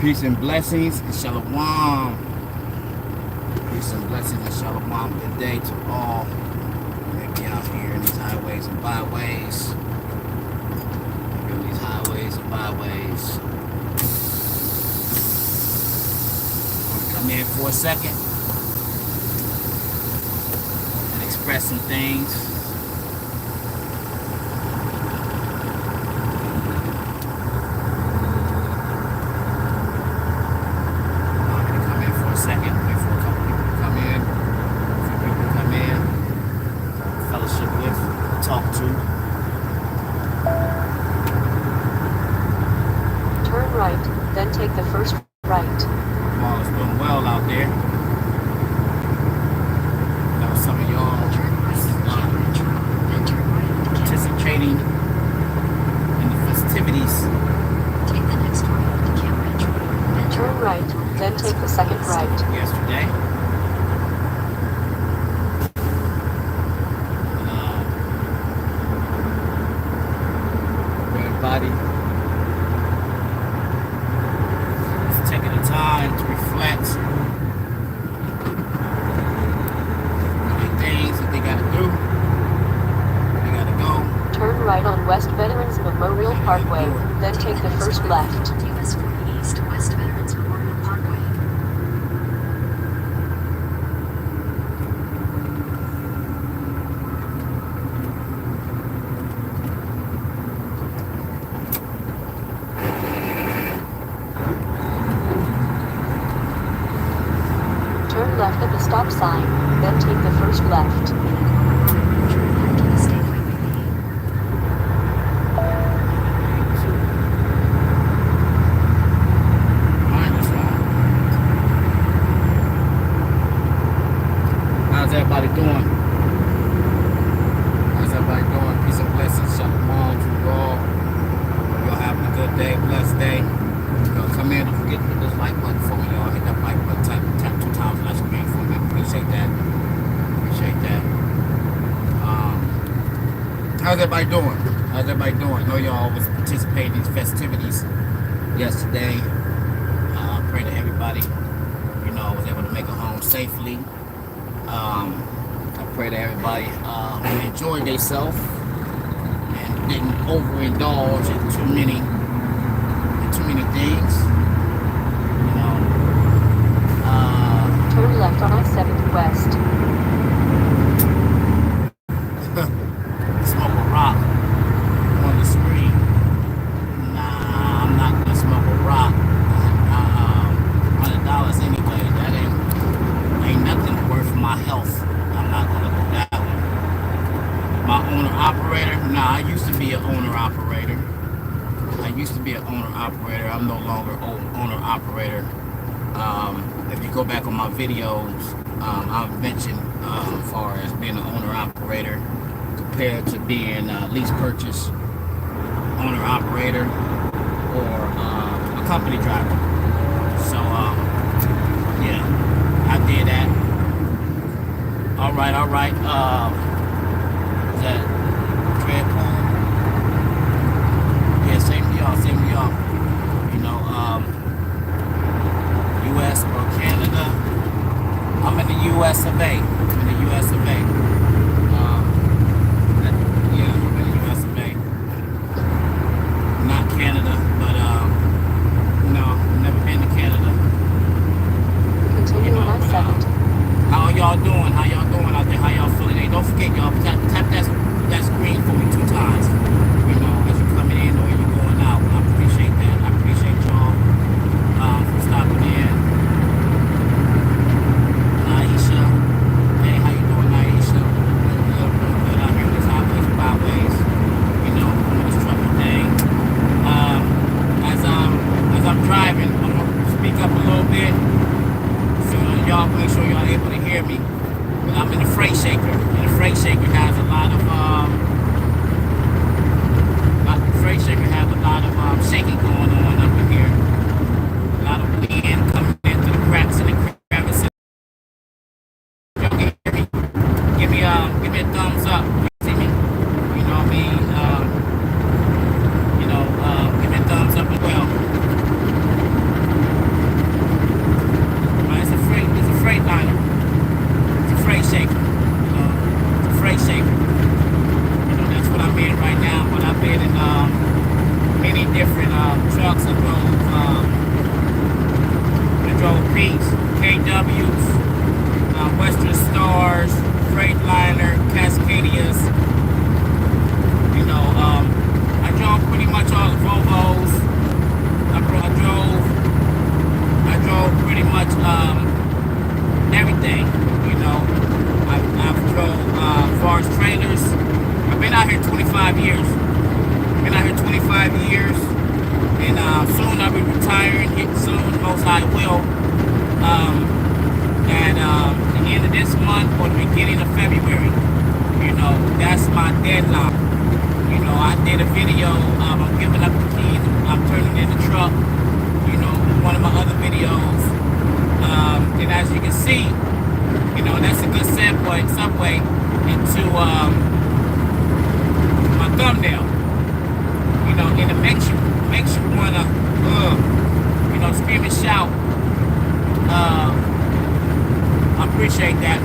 Peace and blessings and shalom. Peace and blessings and shalom. Good day to all. Maybe out here in these highways and byways. In these highways and byways. Come in for a second and express some things. Then take the first right. All is doing well out there. Now some of y'all participating in the festivities. Take the next right to Cambridge Road. Then turn right, then take the second right. Yesterday. Everybody. Time to reflect on the things that they gotta do. They gotta go. Turn right on West Veterans Memorial Parkway, then take the first left. US 40 East West Veterans Memorial Parkway. Turn left at the stop sign, then take the first left. Turn left to the state highway. How's everybody doing? How's everybody doing? Peace and blessings. Shalom to you all. Y'all having a good day, blessed day. Y'all come in, don't forget to hit this like button for me, y'all. Hit that like button, tap 2 times on that screen for me. Appreciate that. Appreciate that. How's everybody doing? How's everybody doing? I know y'all was participating in these festivities yesterday. Pray that everybody, was able to make it home safely. I pray that everybody enjoyed themselves and didn't overindulge in too many things. Turn left on I-70 West. Smoke a rock on the screen. Nah, I'm not gonna smoke a rock. $100 anyway. That ain't nothing worth my health. I'm not gonna go that way. My owner operator. Nah, I used to be an owner operator. I'm no longer owner operator. If you go back on my videos, I've mentioned as far as being an owner operator compared to being lease purchase owner operator or a company driver. So yeah, I did that. All right. Is that Dreadpool? Yeah, same to y'all. US or Canada. I'm in the US of A. I'm in the US of A. Not Canada, but no, never been to Canada. Continue on I-70. How y'all doing? How y'all doing out there? How y'all feeling? Hey, don't forget, y'all, tap that screen for me 2 times. As you're coming in or you're going out. I appreciate that. I appreciate y'all for stopping in. Aisha. Hey, how you doing, Aisha? Good out here in these highways and byways. Doing this trucking thing. As I'm driving, I'm gonna speak up a little bit. So y'all make sure y'all able to hear me. But I'm in the freight shaker. And the freight shaker has a lot of shaking going on up in here. A lot of wind coming into the cracks and the crevices. Y'all can hear me? Give me a thumbs up. You see me? You know what I mean? Give me a thumbs up as well. As far as trailers, I've been out here 25 years. Been out here 25 years, and soon I'll be retiring. Soon, most I will. At the end of this month or the beginning of February. You know, that's my deadline. You know, I did a video. I'm giving up the keys. I'm turning in the truck. You know, one of my other videos. And as you can see, you know, that's a good segue into my thumbnail. You know, and it makes you wanna, you know, scream and shout. I appreciate that,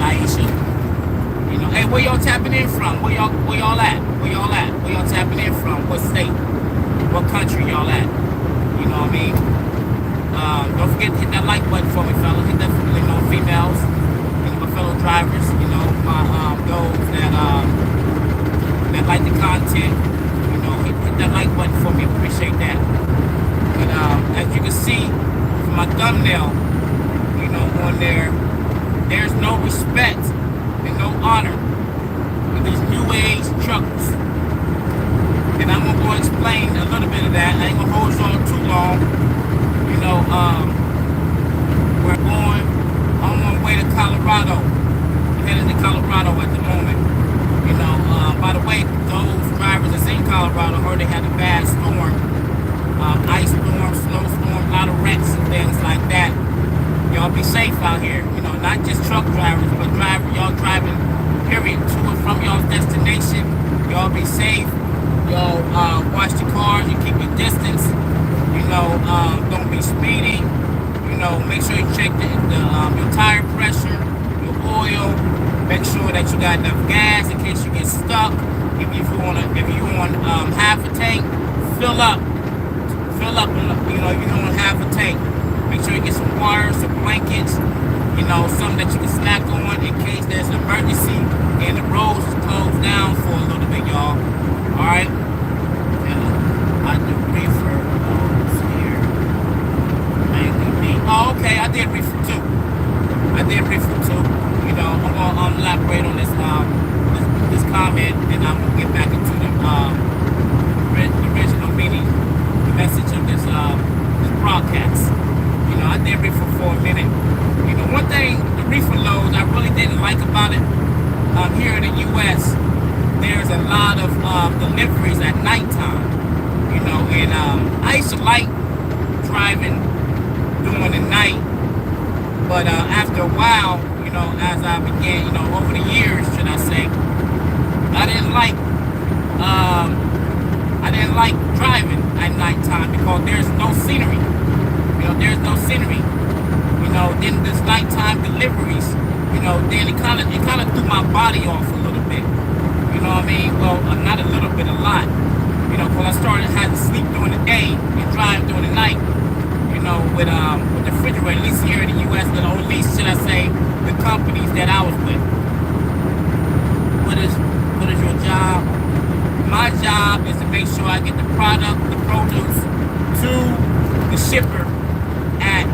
Aisha. You know, hey, where y'all tapping in from? Where y'all at? Where y'all tapping in from? What state? What country y'all at? You know what I mean? Don't forget to hit that like button for me, fellas. Hit that, you know, females, and my fellow drivers. You know, my those that like the content. You know, hit that like button for me. Appreciate that. And as you can see from my thumbnail, you know, on there, there's no respect and no honor for these new age truckers. And I'm gonna go explain a little bit of that. I ain't gonna hold you on too long. You know, we're going on my way to Colorado. I'm heading to Colorado at the moment. You know, by the way, those drivers that's in Colorado heard they had a bad storm, ice storm, snowstorm, a lot of wrecks and things like that. Y'all be safe out here. You know, not just truck drivers, but y'all driving, period, to and from y'all's destination. Y'all be safe. Y'all watch the cars. You keep your distance. You know, don't be speeding. You know, make sure you check your tire pressure, your oil. Make sure that you got enough gas in case you get stuck. If you on half a tank, fill up. You know, if you're on half a tank, make sure you get some water, some blankets. You know, something that you can snack on in case there's an emergency and the roads is closed down for a little bit, y'all. All right. I do reefer here. Mainly me. Oh, okay. I did reefer too. You know, I'm gonna elaborate on this comment, and I'm gonna get back into the original meaning, the message of this broadcast. You know, I did reefer for a minute. You know, one thing, the reefer loads I really didn't like about it. Here in the U.S., there's a lot of deliveries at nighttime. You know, and I used to like driving during the night, but after a while, you know, as I began, you know, over the years, should I say, I didn't like driving at nighttime because there's no scenery. You know, there's no scenery. You know, then this nighttime deliveries, you know, then it kind of threw my body off a little bit. You know what I mean? Well, not a little bit, a lot. You know, because I started having to sleep during the day and drive during the night. You know, with the refrigerator, at least here in the U.S., or at least, should I say, the companies that I was with. What is your job? My job is to make sure I get the product, the produce, to the shipper at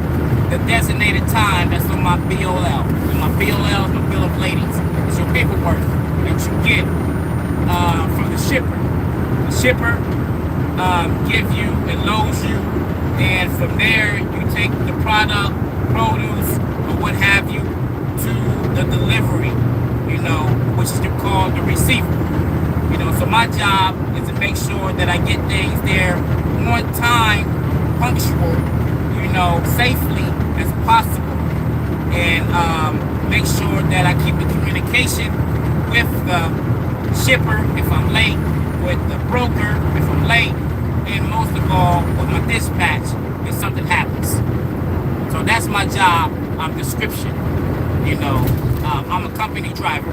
the designated time that's on my BOL. And my BOL is my bill of lading. It's your paperwork that you get from the shipper. The shipper gives you and loads you, and from there you take the product, produce, or what have you, to the delivery, you know, which is called the receiver. You know, so my job is to make sure that I get things there on time, punctual, you know, safely as possible, and make sure that I keep the communication with the shipper if I'm late, with the broker if I'm late, and most of all with my dispatch if something happens. So that's my job description. You know, I'm a company driver.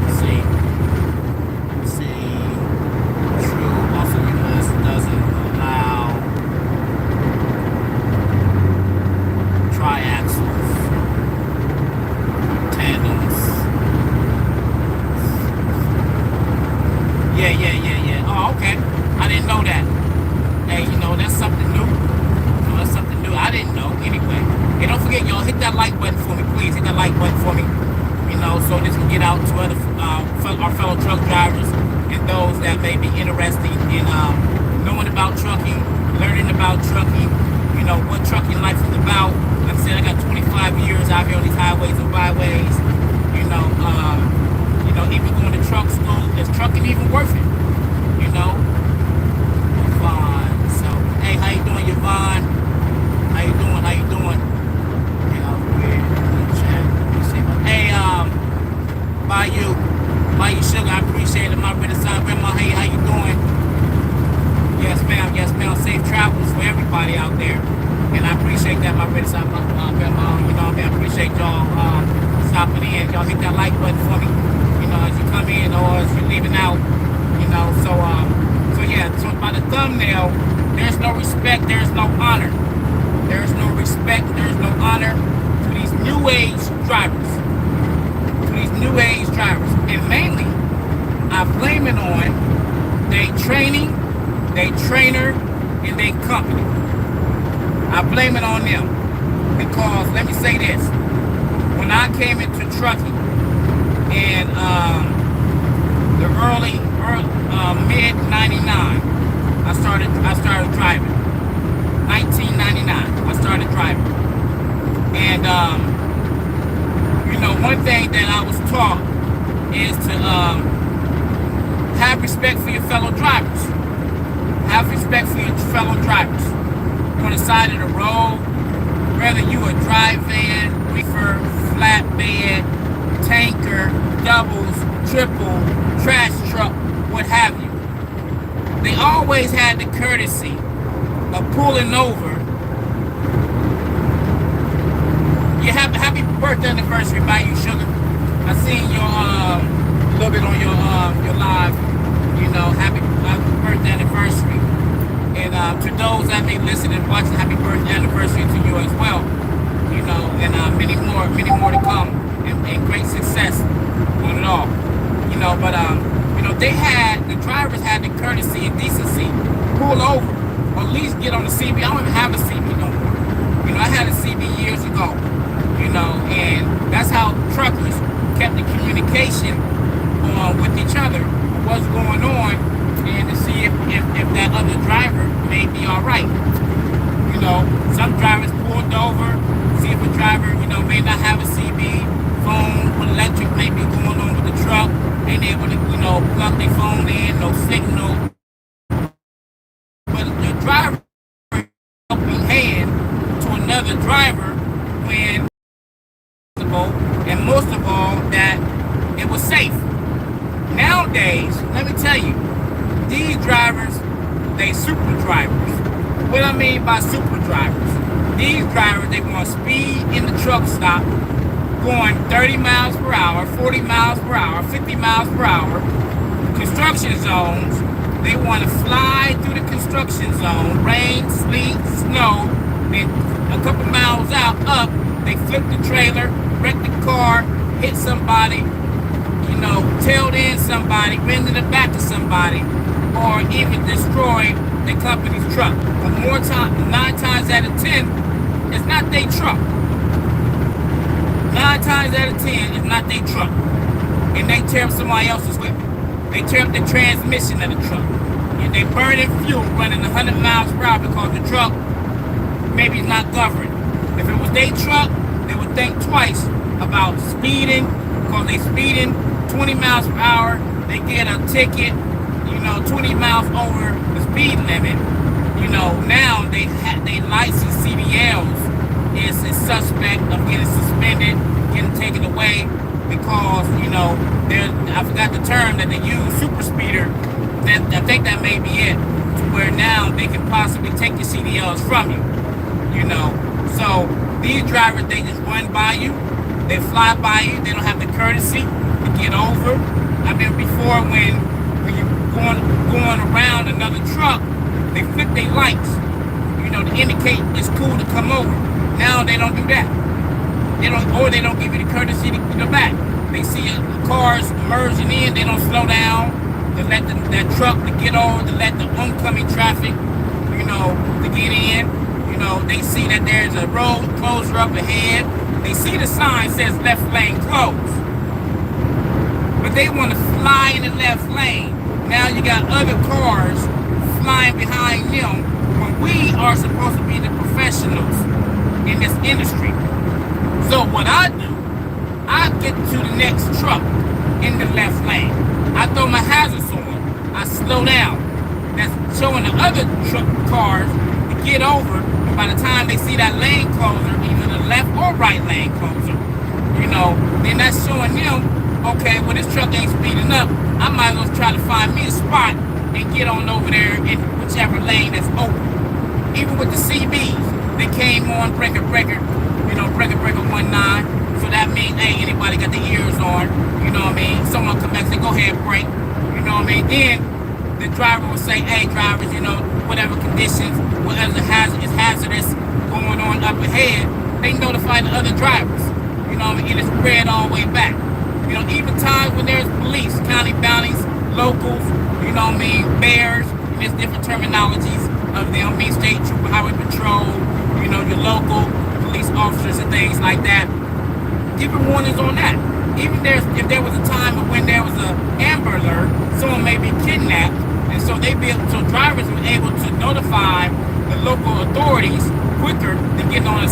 Let's see. True. Also, U.S. doesn't allow triaxles, tandems. Yeah. Oh, okay. I didn't know that. Hey, you know, that's something new. I didn't know. Anyway, hey, don't forget, y'all, hit that like button for me, please. Hit that like button for me. So this can get out to other our fellow truck drivers and those that may be interested in knowing about trucking, learning about trucking, what trucking life is about. Like I said, I got 25 years out here on these highways and byways. Even going to truck school, is trucking even worth it? Yvonne. So, hey, how you doing, Yvonne? How you doing? Hey, Bayou Sugar, I appreciate it. My Riverside Grandma, hey, how you doing? Yes, ma'am. Safe travels for everybody out there. And I appreciate that, my Riverside Grandma. I appreciate y'all stopping in. Y'all hit that like button for me, as you come in or as you're leaving out. So by the thumbnail, there's no respect, there's no honor. There's no respect, there's no honor to these new age drivers. And mainly, I blame it on they training, they trainer, and they company. I blame it on them. Because, let me say this. When I came into trucking in the early mid 99, I started driving. 1999, I started driving. And one thing that I was taught is to have respect for your fellow drivers. Have respect for your fellow drivers. On the side of the road, whether you a dry van, reefer, flatbed, tanker, doubles, triple, trash truck, what have you. They always had the courtesy of pulling over. You have a happy birthday anniversary, Bayou Sugar. I seen your little bit on your live. Happy birthday anniversary. And to those that may listen and watch, happy birthday anniversary to you as well. And many more to come, and great success on it all. But the drivers had the courtesy and decency, pull over, or at least get on the CB. I don't even have a CB no more. I had a CB years ago. And that's how truckers kept the communication with each other, what's going on, and to see if that other driver may be all right. Some drivers pulled over, see if a driver, may not have a CB, phone, electric may be going on with the truck, ain't able to, plug their phone in, no signal. But the driver helping hand to another driver when, and most of all, that it was safe. Nowadays, let me tell you, these drivers, they super drivers. What I mean by super drivers, these drivers, they want to speed in the truck stop, going 30 miles per hour, 40 miles per hour, 50 miles per hour, construction zones. They want to fly through the construction zone, rain, sleet, snow, then a couple miles up, they flip the trailer, wreck the car, hit somebody, tailed in somebody, ran in the back of somebody, or even destroy the company's truck. But 9 times out of 10, it's not their truck. 9 times out of 10, it's not their truck. And they tear up somebody else's whip. They tear up the transmission of the truck. And they burning fuel running 100 miles per hour because the truck maybe is not governed. If it was their truck, they would think twice about speeding, because they speeding 20 miles per hour, they get a ticket, 20 miles over the speed limit. Now they license CDLs is a suspect of getting suspended, getting taken away, because, I forgot the term that they use, super speeder. I think that may be it, to where now they can possibly take your CDLs from you. So these drivers, they just run by you, they fly by you, they don't have the courtesy to get over. I mean, before when you're going around another truck, they flip their lights, to indicate it's cool to come over. Now they don't do that. They don't give you the courtesy to go back. They see cars merging in, they don't slow down to let that truck to get over, to let the oncoming traffic, to get in. they see that there's a road closure up ahead. They see the sign says left lane closed. But they want to fly in the left lane. Now you got other cars flying behind them when we are supposed to be the professionals in this industry. So what I do, I get to the next truck in the left lane. I throw my hazards on. I slow down. That's showing the other truck cars to get over. And by the time they see that lane closer, either the left or right lane closer, then that's showing them, okay, well this truck ain't speeding up. I might as well try to find me a spot and get on over there in whichever lane that's open. Even with the CBs, they came on breaker, breaker 19. So that means, hey, anybody got their ears on, someone come back and say, go ahead, brake, Then the driver will say, hey, drivers, whatever conditions, whatever is hazardous going on up ahead, they notify the other drivers, and it's spread all the way back. Even times when there's police, county bounties, locals, bears, and there's different terminologies of them, state trooper, highway patrol, your local police officers and things like that. Different warnings on that. Even if there was a time when there was an Amber Alert, someone may be kidnapped, and so drivers were able to notify the local authorities quicker than getting on the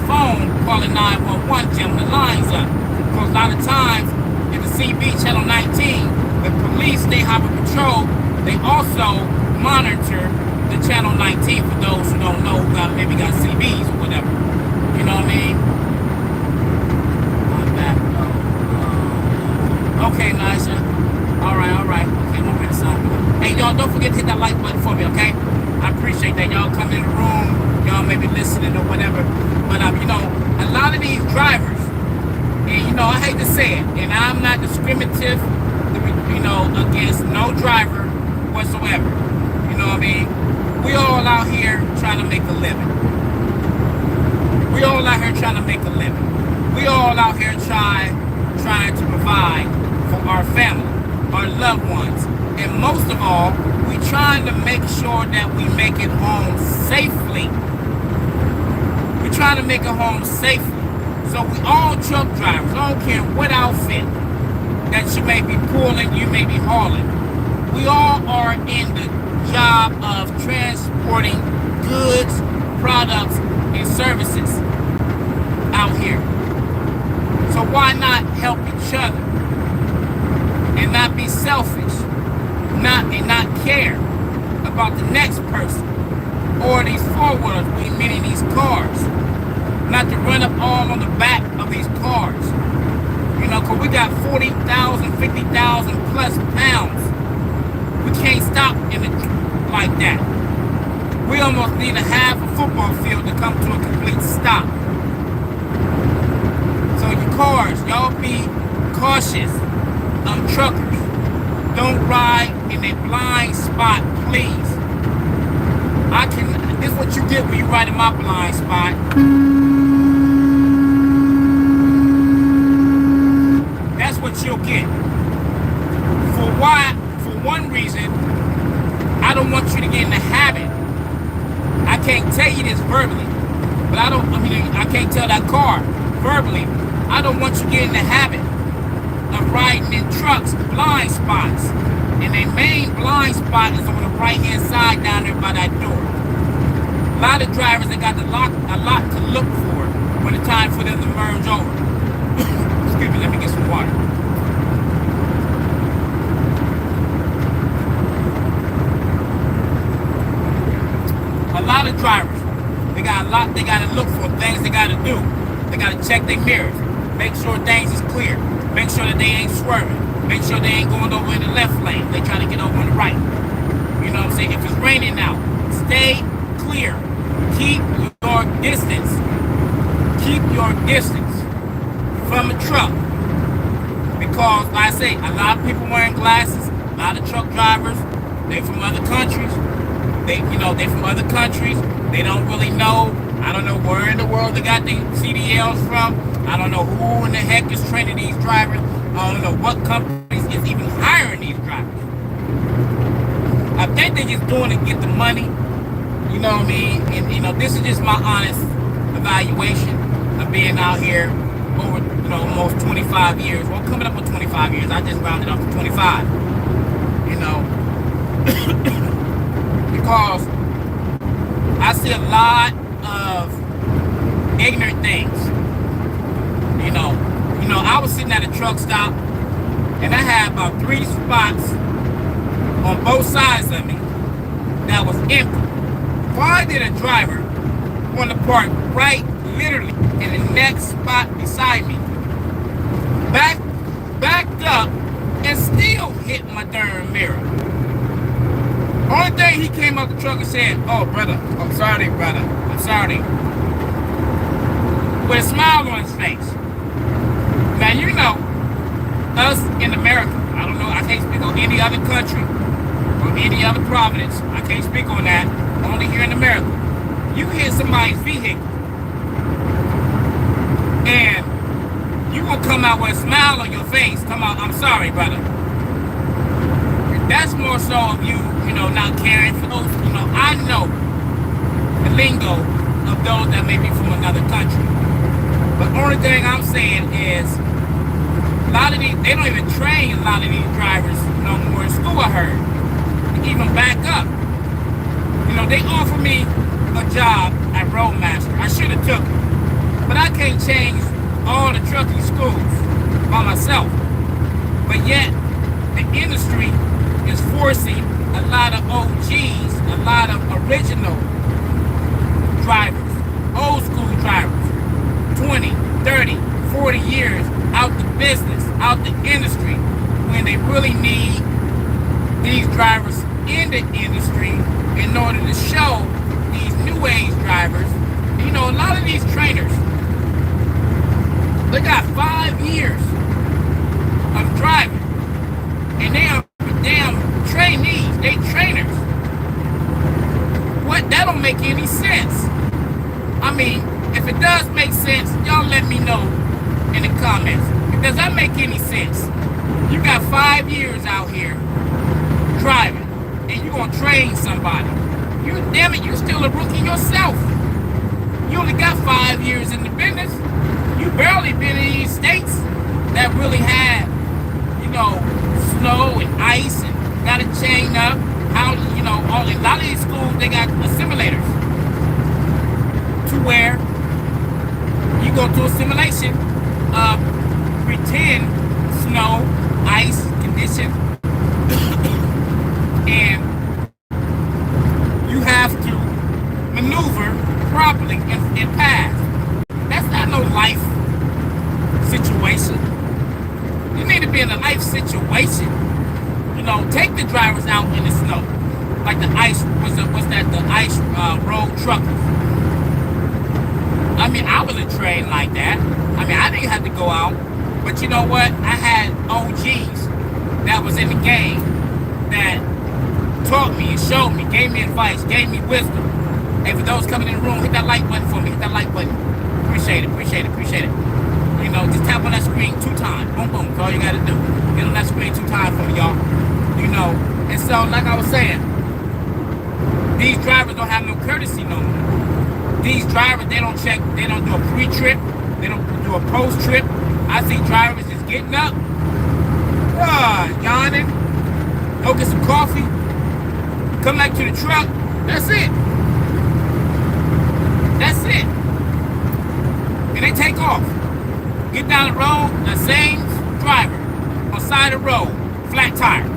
phone calling 911, jamming the lines up. Because a lot of times, in the CB Channel 19, the police, state highway patrol, they also monitor the Channel 19 for those who don't know who maybe got CBs or whatever. You know what I mean? Okay, Nisha. All right. Okay, move it aside. Hey, y'all, don't forget to hit that like button for me, okay? I appreciate that. Y'all come in the room, y'all may be listening or whatever. But, a lot of these drivers, and, I hate to say it, and I'm not discriminative, against no driver whatsoever. You know what I mean? We all out here trying to make a living. We all out here trying to make a living. We all out here trying to provide for our family, our loved ones. And most of all, we trying to make sure that we make it home safely. We're trying to make it home safely. So we all truck drivers, I don't care what outfit that you may be pulling, you may be hauling. We all are in the job of transporting goods, products, and services out here. So why not help each other and not be selfish, not care about the next person or these four-wheelers, meaning these cars, not to run up all on the back of these cars, because we got 40,000, 50,000 plus pounds. We can't stop like that. We almost need a half a football field to come to a complete stop. So your cars, y'all be cautious. Truckers, don't ride in a blind spot, please. This is what you get when you ride in my blind spot. That's what you'll get. For one reason, I don't want you to get in the habit. I can't tell you this verbally, but I can't tell that car verbally. I don't want you to get in the habit of riding in trucks, blind spots. And their main blind spot is on the right-hand side down there by that door. A lot of drivers, they got a lot to look for when it's time for them to merge over. Excuse me, let me get some water. A lot of drivers, they got a lot they got to look for, things they got to do. They got to check their mirrors, make sure things is clear, make sure that they ain't swerving, make sure they ain't going over in the left lane, they trying to get over on the right. You know what I'm saying? If it's raining out, stay clear. Keep your distance. Keep your distance from a truck. Because, like I say, a lot of people wearing glasses, a lot of truck drivers, they from other countries. They from other countries. They don't really know. I don't know where in the world they got the CDLs from. I don't know who in the heck is training these drivers. I don't know what companies is even hiring these drivers. I think they're just doing it to get the money. You know what I mean? And this is just my honest evaluation of being out here over, almost 25 years. Well, coming up on 25 years. I just rounded up to 25. You know, because I see a lot of ignorant things. I was sitting at a truck stop, and I had about 3 spots on both sides of me that was empty. Why did a driver want to park right, literally, in the next spot beside me, backed up, and still hit my darn mirror? Only thing, he came out the truck and said, "Oh, brother, I'm sorry, brother. I'm sorry." With a smile on his face. Now, us in America, I don't know, I can't speak on any other country or any other province. I can't speak on that. Only here in America. You hit somebody's vehicle, and you gonna come out with a smile on your face, come out, "I'm sorry, brother." That's more so of you, not caring for those. I know the lingo of those that may be from another country. But only thing I'm saying is, a lot of these, they don't even train a lot of these drivers no more in school, I heard, to even back up. They offered me a job at Roadmaster. I should have took it. But I can't change all the trucking schools by myself. But yet, the industry is forcing a lot of OGs, a lot of original drivers, old school drivers, 20, 30, 40 years out the business, out the industry, when they really need these drivers in the industry in order to show these new age drivers. A lot of these trainers, they got 5 years of driving, and they are damn trainees, they trainers. What? That don't make any sense. I mean, if it does make sense, y'all let me know in the comments. Does that make any sense? You got 5 years out here driving, and you gonna train somebody. Damn it, you're still a rookie yourself. You only got 5 years in the business. You barely been in these states that really had, snow and ice and got to chain up. A lot of these schools, they got simulators to where you go to a simulation of pretend snow, ice condition, and you have to maneuver properly and pass. That's not no life situation. You need to be in a life situation. Take the drivers out in the snow, like the ice. The ice road truckers? I mean, I wasn't trained like that. I mean, I didn't have to go out, but you know what? I had OGs that was in the game that taught me and showed me, gave me advice, gave me wisdom. Hey, for those coming in the room, hit that like button for me. Hit that like button. Appreciate it. Just tap on that screen 2 times. Boom, boom. That's all you gotta do. Get on that screen 2 times for me, y'all. And so, like I was saying, these drivers don't have no courtesy no more. These drivers, they don't check, they don't do a pre-trip, they don't do a post-trip. I see drivers just getting up, yawning, go get some coffee, come back to the truck. That's it. And they take off. Get down the road, the same driver on the side of the road, flat tire,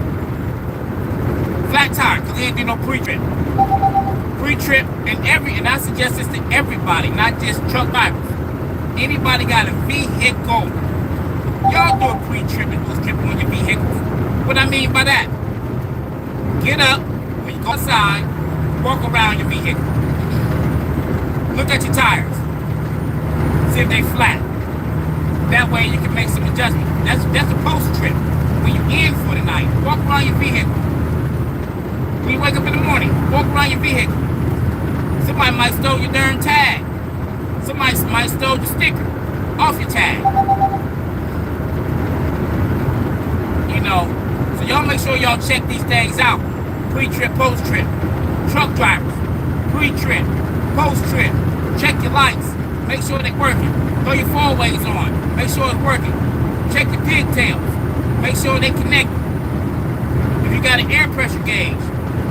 because he ain't do no pre-trip. And I suggest this to everybody, not just truck drivers. Anybody got a vehicle, y'all do a pre-trip and post-trip on your vehicles. What I mean by that, get up, when you go outside, walk around your vehicle. Look at your tires. See if they flat. That way you can make some adjustments. That's a post-trip. When you're in for the night, walk around your vehicle. When you wake up in the morning, walk around your vehicle. Somebody might stole your darn tag. Somebody might stole your sticker off your tag. So y'all make sure y'all check these things out. Pre-trip, post-trip. Truck drivers. Pre-trip, post-trip, check your lights. Make sure they're working. Throw your four-ways on. Make sure it's working. Check your pigtails. Make sure they connect. If you got an air pressure gauge,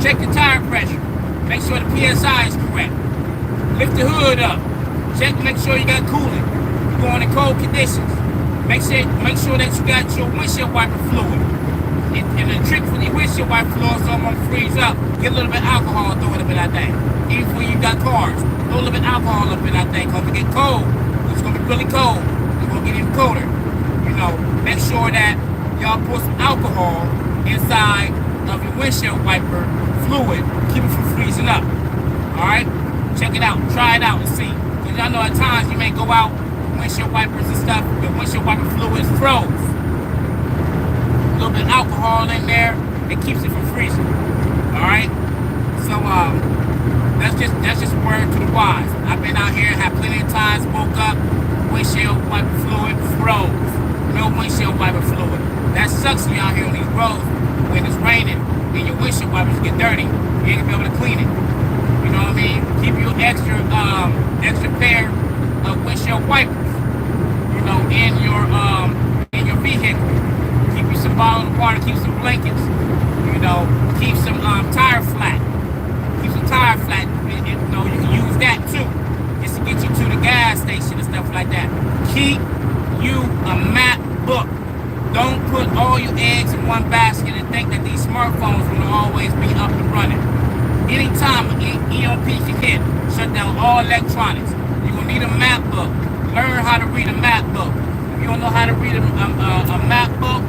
check your tire pressure. Make sure the PSI is correct. Lift the hood up. Check, make sure you got coolant. You're going in cold conditions. Make sure that you got your windshield wiper fluid. And the trick for the windshield wiper fluid so it won't freeze up, get a little bit of alcohol, throw it up in that thing. Even when you got cars, throw a little bit of alcohol up in that thing. Because if it get cold, it's going to be really cold. It's going to get even colder. You know, make sure that y'all put some alcohol inside of your windshield wiper fluid, keep it from freezing up. Alright? Check it out. Try it out and see. Because y'all know at times you may go out, windshield wipers and stuff, the windshield wiper fluid is froze. A little bit of alcohol in there, it keeps it from freezing. Alright? So that's just a word to the wise. I've been out here, had plenty of times, woke up, windshield wiper fluid froze. No windshield wiper fluid. That sucks when you're out here on these roads when it's raining and your windshield wipers get dirty. You ain't gonna be able to clean it. You know what I mean? Keep your extra pair of windshield wipers, you know, in your vehicle. Keep you some bottled water, keep some blankets, you know, keep some tire flat. Keep some tire flat. You know, you can use that too, just to get you to the gas station and stuff like that. Keep you a map book. Don't put all your eggs in one basket and think that these smartphones will always be up and running. Anytime an EMP can hit, shut down all electronics. You're going to need a map book. Learn how to read a map book. If you don't know how to read a map book,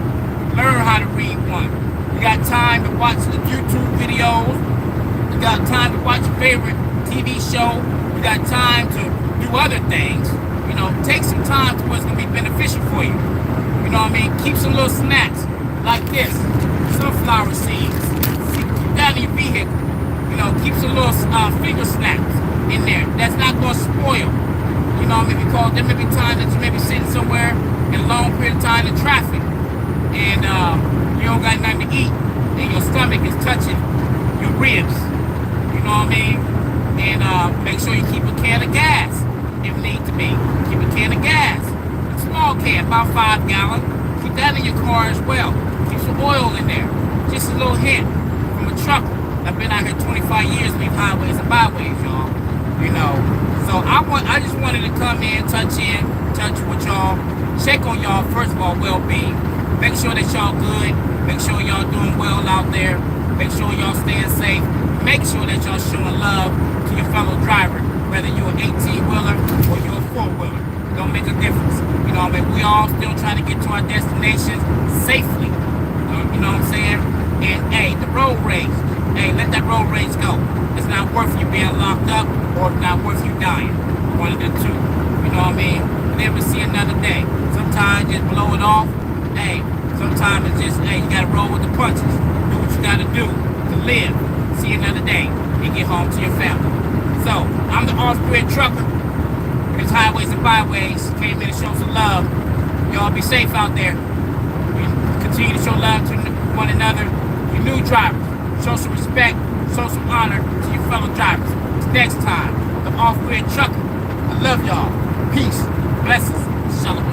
learn how to read one. You got time to watch the YouTube videos. You got time to watch your favorite TV show. You got time to do other things. You know, take some time to what's going to be beneficial for you. You know what I mean? Keep some little snacks like this. Sunflower seeds. Keep that in your vehicle. You know, keep some little finger snacks in there. That's not going to spoil. You know what I mean? Because there may be times that you may be sitting somewhere in a long period of time in traffic. And you don't got nothing to eat. And your stomach is touching your ribs. You know what I mean? And make sure you keep a can of gas if need to be. Keep a can of gas. Small can, about 5 gallon. Keep that in your car as well. Keep some oil in there. Just a little hint from a trucker. I've been out here 25 years on these highways and byways, y'all. You know, so I just wanted to come in, touch with y'all, check on y'all. First of all, well-being. Make sure that y'all good. Make sure y'all doing well out there. Make sure y'all staying safe. Make sure that y'all showing love to your fellow driver, whether you're an 18-wheeler or you're a 4-wheeler. Don't make a difference. You know, I mean, we all still trying to get to our destinations safely. You know what I'm saying? And hey, the road rage. Hey, let that road rage go. It's not worth you being locked up, or it's not worth you dying. One of the two. You know what I mean? Never see another day. Sometimes just blow it off. Hey, sometimes it's just, hey, you gotta roll with the punches. Do what you gotta do to live. See another day and get home to your family. So, I'm the All-Spirit Trucker. These highways and byways came in to show some love. Y'all be safe out there. Continue to show love to one another. You new drivers, show some respect, show some honor to your fellow drivers. Till next time, the Off-Grid Trucker. I love y'all. Peace, blessings, shalom.